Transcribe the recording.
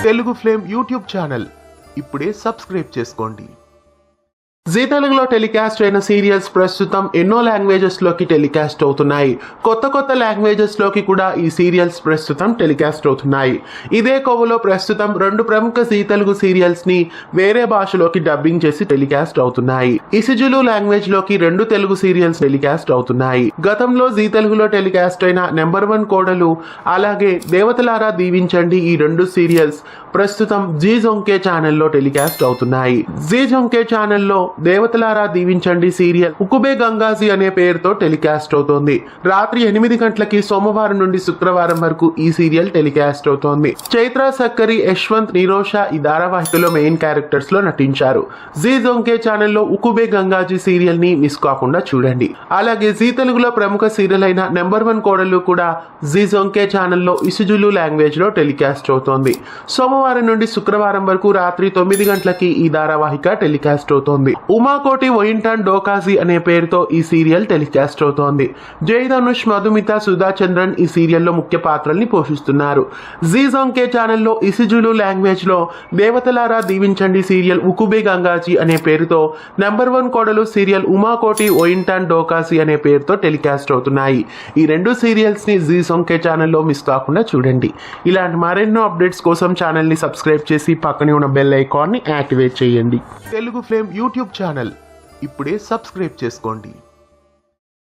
Telugu flame YouTube channel ఇప్పుడే subscribe చేసుకోండి. G తెలుగులో టెలికాస్ట్ అయిన సీరియల్స్ ప్రస్తుతం ఎన్నో లాంగ్వేజెస్ లోకి టెలికాస్ట్ అవుతున్నాయి. కొత్త లాంగ్వేజెస్ లోకి కూడా ఈ సీరియల్స్ ప్రస్తుతం టెలికాస్ట్ అవుతున్నాయి. ఇదే కోవలో ప్రస్తుతం 2 ప్రముఖ జీ తెలుగు సీరియల్స్ ని వేరే భాషలోకి డబ్బింగ్ చేసి టెలికాస్ట్ అవుతున్నాయి. ఇసిజులు లాంగ్వేజ్ లోకి 2 తెలుగు సీరియల్స్ టెలికాస్ట్ అవుతున్నాయి. గతంలో జీ తెలుగులో టెలికాస్ట్ అయిన నెంబర్ 1 కోడలు అలాగే దేవతలారా దీవించండి ఈ 2 సీరియల్స్ ప్రస్తుతం జీ జొంకే ఛానల్లో టెలికాస్ట్ అవుతున్నాయి. జీ జొంకే ఛానల్లో దేవతలారా దీవించండి సీరియల్ ఉకుబే గంగాజీ అనే పేరుతో టెలికాస్ట్ అవుతోంది. రాత్రి 8 గంటలకి సోమవారం నుండి శుక్రవారం వరకు ఈ సీరియల్ టెలికాస్ట్ అవుతోంది. చైత్ర సక్కరి, యశ్వంత్, నిరోషా ఈ ధారావాహికలో మెయిన్ క్యారెక్టర్స్ లో నటించారు. జీ జొంకే ఛానల్లో ఉకుబే గంగాజీ సీరియల్ ని మిస్ కాకుండా చూడండి. అలాగే జీ తెలుగులో ప్రముఖ సీరియల్ అయిన నెంబర్ 1 కోడలు కూడా జీ జొంకే ఛానల్లో ఇసుజులు లాంగ్వేజ్ లో టెలికాస్ట్ అవుతోంది. సోమవారం నుండి శుక్రవారం వరకు రాత్రి 9 గంటలకి ఈ ధారావాహిక టెలికాస్ట్ అవుతోంది. ఉమాకోటి ఒయింటాన్ డోకాజీ అనే పేరుతో ఈ సీరియల్ టెలికాస్ట్ అవుతోంది. జై ధనుష్, మధుమిత, సుధా చంద్రన్ ఈ సీరియల్లో ముఖ్య పాత్రల్ని పోషిస్తున్నారు. జీ జొంకే ఛానల్లో ఇసిజులు లాంగ్వేజ్ లో దేవతలారా దీవించండి సీరియల్ ఉకుబే గంగాజీ అనే పేరుతో నెంబర్ 1 కోడలు సీరియల్ ఉమాకోటి ఒయింటాన్ డోకాజీ అనే పేరుతో టెలికాస్ట్ అవుతున్నాయి. ఈ 2 సీరియల్స్ ని జీ జొంకే ఛానల్లో మిస్ కాకుండా చూడండి. ఇలాంటి మరెన్నో అప్డేట్స్ కోసం ఛానల్ ని సబ్స్క్రైబ్ చేసి పక్కనే ఉన్న బెల్ ఐకాన్ ని యాక్టివేట్ చేయండి. తెలుగు ఫ్లేమ్ యూట్యూబ్ ఛానల్ ఇప్పుడే సబ్స్క్రైబ్ చేసుకోండి.